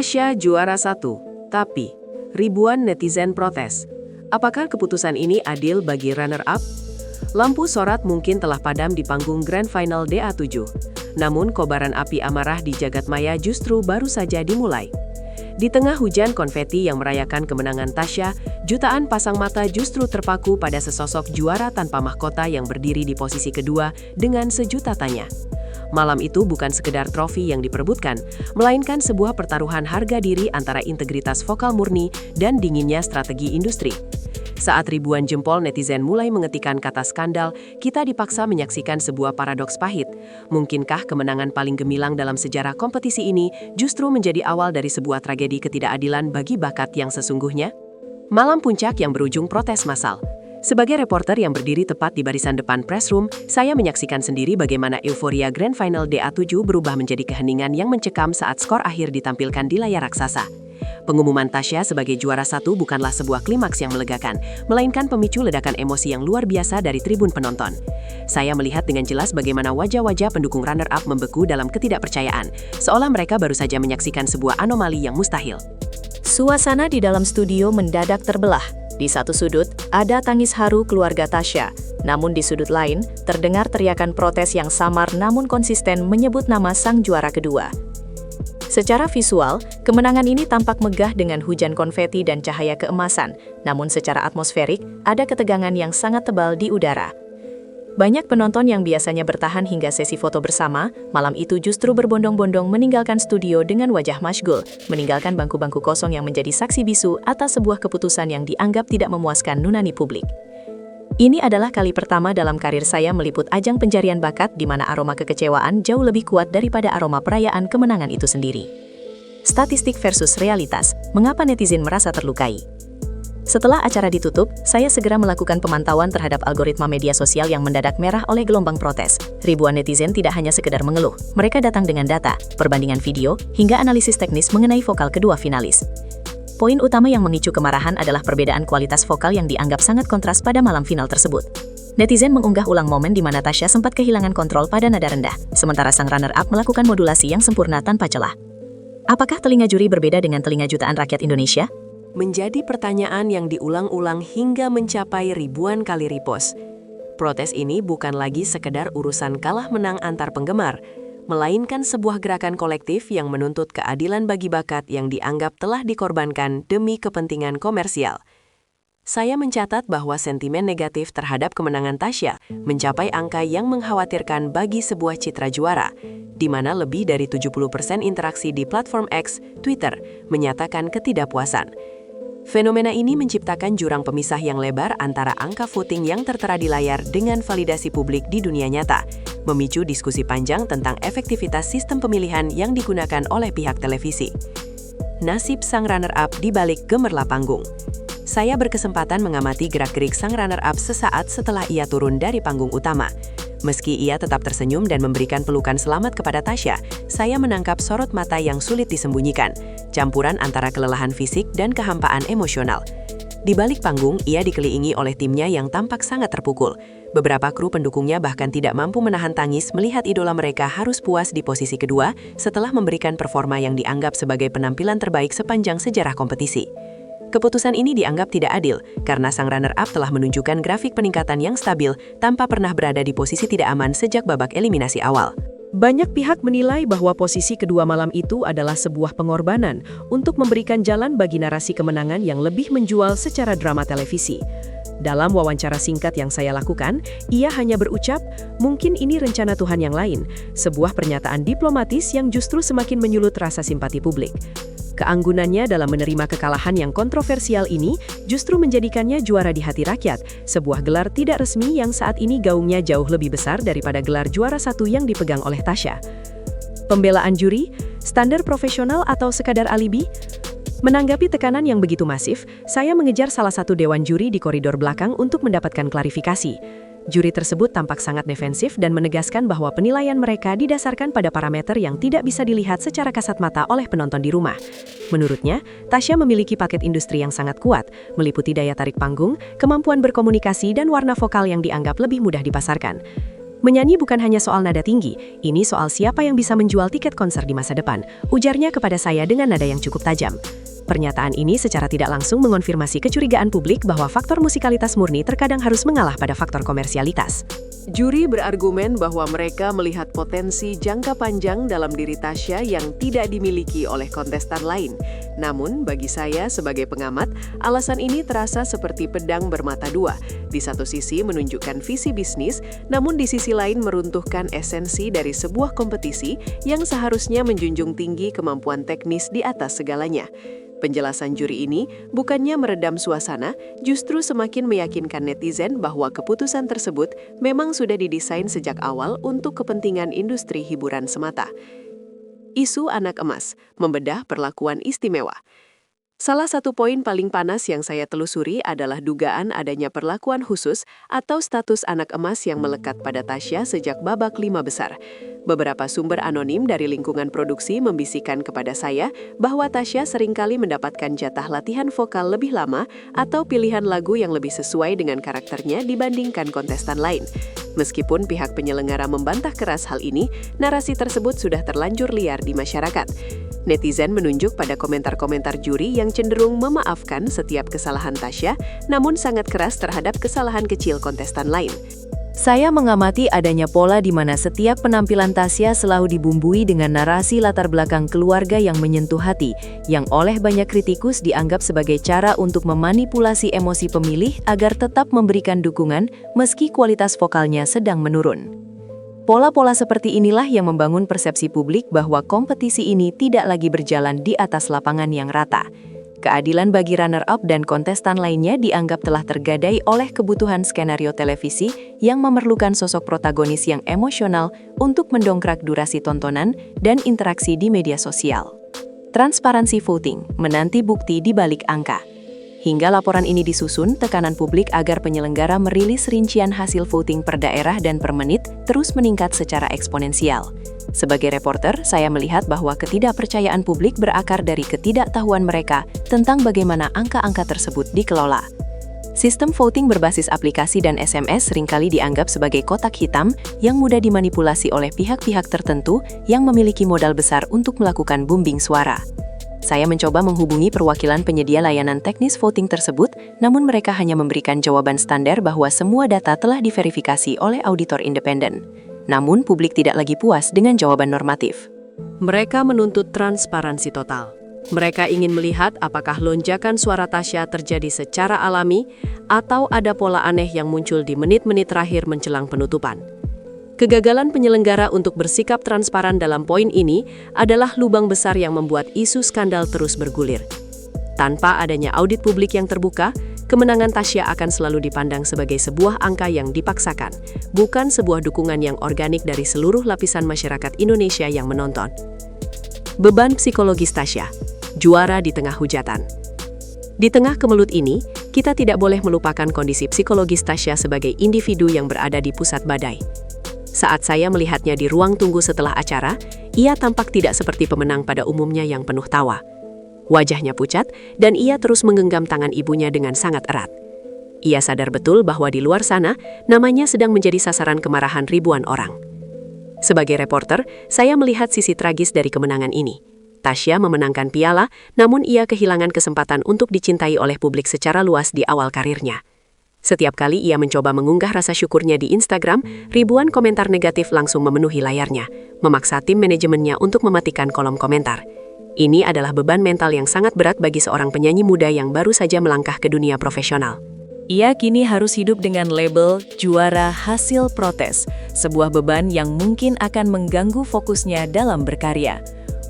Tasya juara 1, tapi ribuan netizen protes. Apakah keputusan ini adil bagi runner-up? Lampu sorot mungkin telah padam di panggung Grand Final DA7. Namun kobaran api amarah di jagat maya justru baru saja dimulai. Di tengah hujan konveti yang merayakan kemenangan Tasya, jutaan pasang mata justru terpaku pada sesosok juara tanpa mahkota yang berdiri di posisi kedua dengan sejuta tanya. Malam itu bukan sekedar trofi yang diperebutkan, melainkan sebuah pertaruhan harga diri antara integritas vokal murni dan dinginnya strategi industri. Saat ribuan jempol netizen mulai mengetikkan kata skandal, kita dipaksa menyaksikan sebuah paradoks pahit. Mungkinkah kemenangan paling gemilang dalam sejarah kompetisi ini justru menjadi awal dari sebuah tragedi ketidakadilan bagi bakat yang sesungguhnya? Malam puncak yang berujung protes massal. Sebagai reporter yang berdiri tepat di barisan depan press room, saya menyaksikan sendiri bagaimana euforia Grand Final DA7 berubah menjadi keheningan yang mencekam saat skor akhir ditampilkan di layar raksasa. Pengumuman Tasya sebagai juara 1 bukanlah sebuah klimaks yang melegakan, melainkan pemicu ledakan emosi yang luar biasa dari tribun penonton. Saya melihat dengan jelas bagaimana wajah-wajah pendukung runner-up membeku dalam ketidakpercayaan, seolah mereka baru saja menyaksikan sebuah anomali yang mustahil. Suasana di dalam studio mendadak terbelah. Di satu sudut, ada tangis haru keluarga Tasya. Namun di sudut lain, terdengar teriakan protes yang samar namun konsisten menyebut nama sang juara kedua. Secara visual, kemenangan ini tampak megah dengan hujan konveti dan cahaya keemasan. Namun secara atmosferik, ada ketegangan yang sangat tebal di udara. Banyak penonton yang biasanya bertahan hingga sesi foto bersama, malam itu justru berbondong-bondong meninggalkan studio dengan wajah masyghul, meninggalkan bangku-bangku kosong yang menjadi saksi bisu atas sebuah keputusan yang dianggap tidak memuaskan nurani publik. Ini adalah kali pertama dalam karir saya meliput ajang pencarian bakat di mana aroma kekecewaan jauh lebih kuat daripada aroma perayaan kemenangan itu sendiri. Statistik versus realitas, mengapa netizen merasa terlukai? Setelah acara ditutup, saya segera melakukan pemantauan terhadap algoritma media sosial yang mendadak merah oleh gelombang protes. Ribuan netizen tidak hanya sekedar mengeluh, mereka datang dengan data, perbandingan video, hingga analisis teknis mengenai vokal kedua finalis. Poin utama yang memicu kemarahan adalah perbedaan kualitas vokal yang dianggap sangat kontras pada malam final tersebut. Netizen mengunggah ulang momen di mana Tasya sempat kehilangan kontrol pada nada rendah, sementara sang runner-up melakukan modulasi yang sempurna tanpa celah. Apakah telinga juri berbeda dengan telinga jutaan rakyat Indonesia? Menjadi pertanyaan yang diulang-ulang hingga mencapai ribuan kali repost. Protes ini bukan lagi sekedar urusan kalah menang antar penggemar, melainkan sebuah gerakan kolektif yang menuntut keadilan bagi bakat yang dianggap telah dikorbankan demi kepentingan komersial. Saya mencatat bahwa sentimen negatif terhadap kemenangan Tasya mencapai angka yang mengkhawatirkan bagi sebuah citra juara, di mana lebih dari 70% interaksi di platform X, Twitter, menyatakan ketidakpuasan. Fenomena ini menciptakan jurang pemisah yang lebar antara angka voting yang tertera di layar dengan validasi publik di dunia nyata, memicu diskusi panjang tentang efektivitas sistem pemilihan yang digunakan oleh pihak televisi. Nasib sang runner-up di balik gemerlap panggung. Saya berkesempatan mengamati gerak-gerik sang runner-up sesaat setelah ia turun dari panggung utama. Meski ia tetap tersenyum dan memberikan pelukan selamat kepada Tasya, saya menangkap sorot mata yang sulit disembunyikan, campuran antara kelelahan fisik dan kehampaan emosional. Di balik panggung, ia dikelilingi oleh timnya yang tampak sangat terpukul. Beberapa kru pendukungnya bahkan tidak mampu menahan tangis melihat idola mereka harus puas di posisi kedua setelah memberikan performa yang dianggap sebagai penampilan terbaik sepanjang sejarah kompetisi. Keputusan ini dianggap tidak adil karena sang runner-up telah menunjukkan grafik peningkatan yang stabil tanpa pernah berada di posisi tidak aman sejak babak eliminasi awal. Banyak pihak menilai bahwa posisi kedua malam itu adalah sebuah pengorbanan untuk memberikan jalan bagi narasi kemenangan yang lebih menjual secara drama televisi. Dalam wawancara singkat yang saya lakukan, ia hanya berucap, "Mungkin ini rencana Tuhan yang lain," sebuah pernyataan diplomatis yang justru semakin menyulut rasa simpati publik. Keanggunannya dalam menerima kekalahan yang kontroversial ini justru menjadikannya juara di hati rakyat, sebuah gelar tidak resmi yang saat ini gaungnya jauh lebih besar daripada gelar juara 1 yang dipegang oleh Tasya. Pembelaan juri, standar profesional atau sekadar alibi? Menanggapi tekanan yang begitu masif, saya mengejar salah satu dewan juri di koridor belakang untuk mendapatkan klarifikasi. Juri tersebut tampak sangat defensif dan menegaskan bahwa penilaian mereka didasarkan pada parameter yang tidak bisa dilihat secara kasat mata oleh penonton di rumah. Menurutnya, Tasya memiliki paket industri yang sangat kuat, meliputi daya tarik panggung, kemampuan berkomunikasi, dan warna vokal yang dianggap lebih mudah dipasarkan. Menyanyi bukan hanya soal nada tinggi, ini soal siapa yang bisa menjual tiket konser di masa depan, ujarnya kepada saya dengan nada yang cukup tajam. Pernyataan ini secara tidak langsung mengonfirmasi kecurigaan publik bahwa faktor musikalitas murni terkadang harus mengalah pada faktor komersialitas. Juri berargumen bahwa mereka melihat potensi jangka panjang dalam diri Tasya yang tidak dimiliki oleh kontestan lain. Namun, bagi saya sebagai pengamat, alasan ini terasa seperti pedang bermata dua. Di satu sisi menunjukkan visi bisnis, namun di sisi lain meruntuhkan esensi dari sebuah kompetisi yang seharusnya menjunjung tinggi kemampuan teknis di atas segalanya. Penjelasan juri ini bukannya meredam suasana, justru semakin meyakinkan netizen bahwa keputusan tersebut memang sudah didesain sejak awal untuk kepentingan industri hiburan semata. Isu anak emas, membedah perlakuan istimewa. Salah satu poin paling panas yang saya telusuri adalah dugaan adanya perlakuan khusus atau status anak emas yang melekat pada Tasya sejak babak 5 besar. Beberapa sumber anonim dari lingkungan produksi membisikkan kepada saya bahwa Tasya seringkali mendapatkan jatah latihan vokal lebih lama atau pilihan lagu yang lebih sesuai dengan karakternya dibandingkan kontestan lain. Meskipun pihak penyelenggara membantah keras hal ini, narasi tersebut sudah terlanjur liar di masyarakat. Netizen menunjuk pada komentar-komentar juri yang cenderung memaafkan setiap kesalahan Tasya, namun sangat keras terhadap kesalahan kecil kontestan lain. Saya mengamati adanya pola di mana setiap penampilan Tasya selalu dibumbui dengan narasi latar belakang keluarga yang menyentuh hati, yang oleh banyak kritikus dianggap sebagai cara untuk memanipulasi emosi pemilih agar tetap memberikan dukungan meski kualitas vokalnya sedang menurun. Pola-pola seperti inilah yang membangun persepsi publik bahwa kompetisi ini tidak lagi berjalan di atas lapangan yang rata. Keadilan bagi runner-up dan kontestan lainnya dianggap telah tergadai oleh kebutuhan skenario televisi yang memerlukan sosok protagonis yang emosional untuk mendongkrak durasi tontonan dan interaksi di media sosial. Transparansi voting menanti bukti di balik angka. Hingga laporan ini disusun, tekanan publik agar penyelenggara merilis rincian hasil voting per daerah dan per menit terus meningkat secara eksponensial. Sebagai reporter, saya melihat bahwa ketidakpercayaan publik berakar dari ketidaktahuan mereka tentang bagaimana angka-angka tersebut dikelola. Sistem voting berbasis aplikasi dan SMS seringkali dianggap sebagai kotak hitam yang mudah dimanipulasi oleh pihak-pihak tertentu yang memiliki modal besar untuk melakukan booming suara. Saya mencoba menghubungi perwakilan penyedia layanan teknis voting tersebut, namun mereka hanya memberikan jawaban standar bahwa semua data telah diverifikasi oleh auditor independen. Namun, publik tidak lagi puas dengan jawaban normatif. Mereka menuntut transparansi total. Mereka ingin melihat apakah lonjakan suara Tasya terjadi secara alami atau ada pola aneh yang muncul di menit-menit terakhir menjelang penutupan. Kegagalan penyelenggara untuk bersikap transparan dalam poin ini adalah lubang besar yang membuat isu skandal terus bergulir. Tanpa adanya audit publik yang terbuka, kemenangan Tasya akan selalu dipandang sebagai sebuah angka yang dipaksakan, bukan sebuah dukungan yang organik dari seluruh lapisan masyarakat Indonesia yang menonton. Beban psikologis Tasya, juara di tengah hujatan. Di tengah kemelut ini, kita tidak boleh melupakan kondisi psikologis Tasya sebagai individu yang berada di pusat badai. Saat saya melihatnya di ruang tunggu setelah acara, ia tampak tidak seperti pemenang pada umumnya yang penuh tawa. Wajahnya pucat, dan ia terus menggenggam tangan ibunya dengan sangat erat. Ia sadar betul bahwa di luar sana, namanya sedang menjadi sasaran kemarahan ribuan orang. Sebagai reporter, saya melihat sisi tragis dari kemenangan ini. Tasya memenangkan piala, namun ia kehilangan kesempatan untuk dicintai oleh publik secara luas di awal karirnya. Setiap kali ia mencoba mengunggah rasa syukurnya di Instagram, ribuan komentar negatif langsung memenuhi layarnya, memaksa tim manajemennya untuk mematikan kolom komentar. Ini adalah beban mental yang sangat berat bagi seorang penyanyi muda yang baru saja melangkah ke dunia profesional. Ia kini harus hidup dengan label juara hasil protes, sebuah beban yang mungkin akan mengganggu fokusnya dalam berkarya.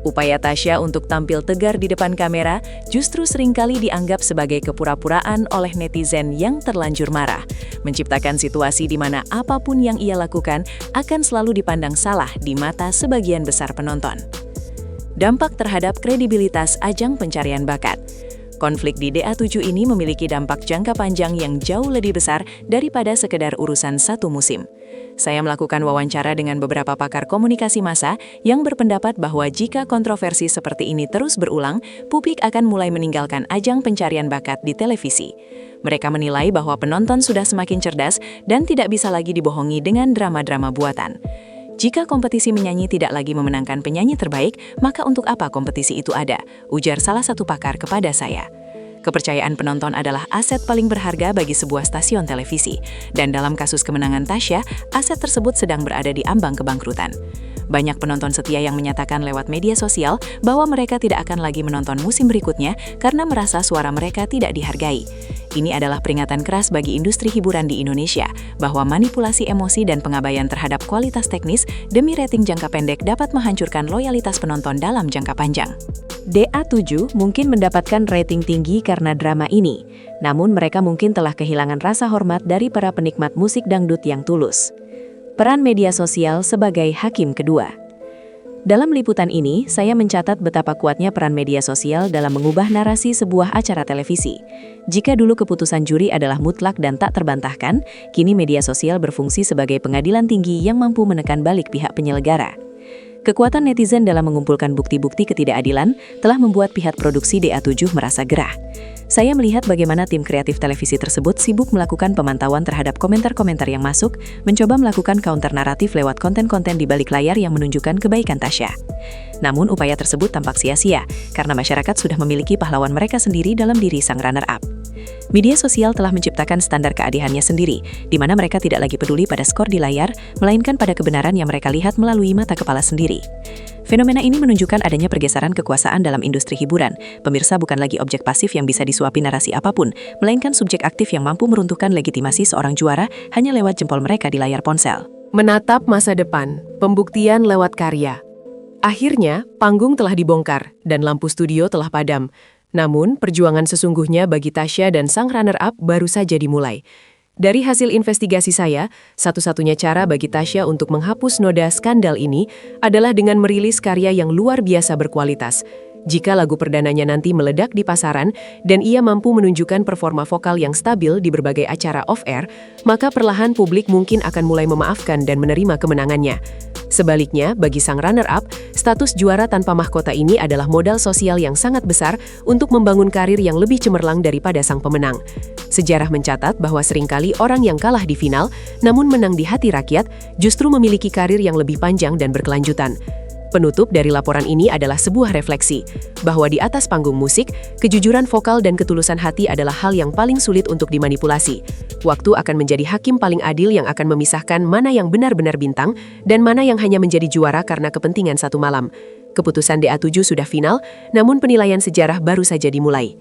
Upaya Tasya untuk tampil tegar di depan kamera justru seringkali dianggap sebagai kepura-puraan oleh netizen yang terlanjur marah, menciptakan situasi di mana apapun yang ia lakukan akan selalu dipandang salah di mata sebagian besar penonton. Dampak terhadap kredibilitas ajang pencarian bakat. Konflik di DA7 ini memiliki dampak jangka panjang yang jauh lebih besar daripada sekedar urusan satu musim. saya melakukan wawancara dengan beberapa pakar komunikasi massa yang berpendapat bahwa jika kontroversi seperti ini terus berulang, publik akan mulai meninggalkan ajang pencarian bakat di televisi. Mereka menilai bahwa penonton sudah semakin cerdas dan tidak bisa lagi dibohongi dengan drama-drama buatan. Jika kompetisi menyanyi tidak lagi memenangkan penyanyi terbaik, maka untuk apa kompetisi itu ada? Ujar salah satu pakar kepada saya. Kepercayaan penonton adalah aset paling berharga bagi sebuah stasiun televisi. Dan dalam kasus kemenangan Tasya, aset tersebut sedang berada di ambang kebangkrutan. Banyak penonton setia yang menyatakan lewat media sosial bahwa mereka tidak akan lagi menonton musim berikutnya karena merasa suara mereka tidak dihargai. Ini adalah peringatan keras bagi industri hiburan di Indonesia, bahwa manipulasi emosi dan pengabaian terhadap kualitas teknis demi rating jangka pendek dapat menghancurkan loyalitas penonton dalam jangka panjang. DA7 mungkin mendapatkan rating tinggi karena drama ini, namun mereka mungkin telah kehilangan rasa hormat dari para penikmat musik dangdut yang tulus. Peran media sosial sebagai hakim kedua. Dalam liputan ini, saya mencatat betapa kuatnya peran media sosial dalam mengubah narasi sebuah acara televisi. Jika dulu keputusan juri adalah mutlak dan tak terbantahkan, kini media sosial berfungsi sebagai pengadilan tinggi yang mampu menekan balik pihak penyelenggara. Kekuatan netizen dalam mengumpulkan bukti-bukti ketidakadilan telah membuat pihak produksi DA7 merasa gerah. Saya melihat bagaimana tim kreatif televisi tersebut sibuk melakukan pemantauan terhadap komentar-komentar yang masuk, mencoba melakukan counter naratif lewat konten-konten di balik layar yang menunjukkan kebaikan Tasya. Namun upaya tersebut tampak sia-sia, karena masyarakat sudah memiliki pahlawan mereka sendiri dalam diri sang runner-up. Media sosial telah menciptakan standar keadilannya sendiri, di mana mereka tidak lagi peduli pada skor di layar, melainkan pada kebenaran yang mereka lihat melalui mata kepala sendiri. Fenomena ini menunjukkan adanya pergeseran kekuasaan dalam industri hiburan. Pemirsa bukan lagi objek pasif yang bisa disuapi narasi apapun, melainkan subjek aktif yang mampu meruntuhkan legitimasi seorang juara hanya lewat jempol mereka di layar ponsel. Menatap masa depan, pembuktian lewat karya. Akhirnya, panggung telah dibongkar dan lampu studio telah padam. Namun, perjuangan sesungguhnya bagi Tasya dan sang runner-up baru saja dimulai. Dari hasil investigasi saya, satu-satunya cara bagi Tasya untuk menghapus noda skandal ini adalah dengan merilis karya yang luar biasa berkualitas. Jika lagu perdananya nanti meledak di pasaran dan ia mampu menunjukkan performa vokal yang stabil di berbagai acara off-air, maka perlahan publik mungkin akan mulai memaafkan dan menerima kemenangannya. Sebaliknya, bagi sang runner-up, status juara tanpa mahkota ini adalah modal sosial yang sangat besar untuk membangun karir yang lebih cemerlang daripada sang pemenang. Sejarah mencatat bahwa seringkali orang yang kalah di final, namun menang di hati rakyat, justru memiliki karir yang lebih panjang dan berkelanjutan. Penutup dari laporan ini adalah sebuah refleksi, bahwa di atas panggung musik, kejujuran vokal dan ketulusan hati adalah hal yang paling sulit untuk dimanipulasi. Waktu akan menjadi hakim paling adil yang akan memisahkan mana yang benar-benar bintang dan mana yang hanya menjadi juara karena kepentingan satu malam. Keputusan DA7 sudah final, namun penilaian sejarah baru saja dimulai.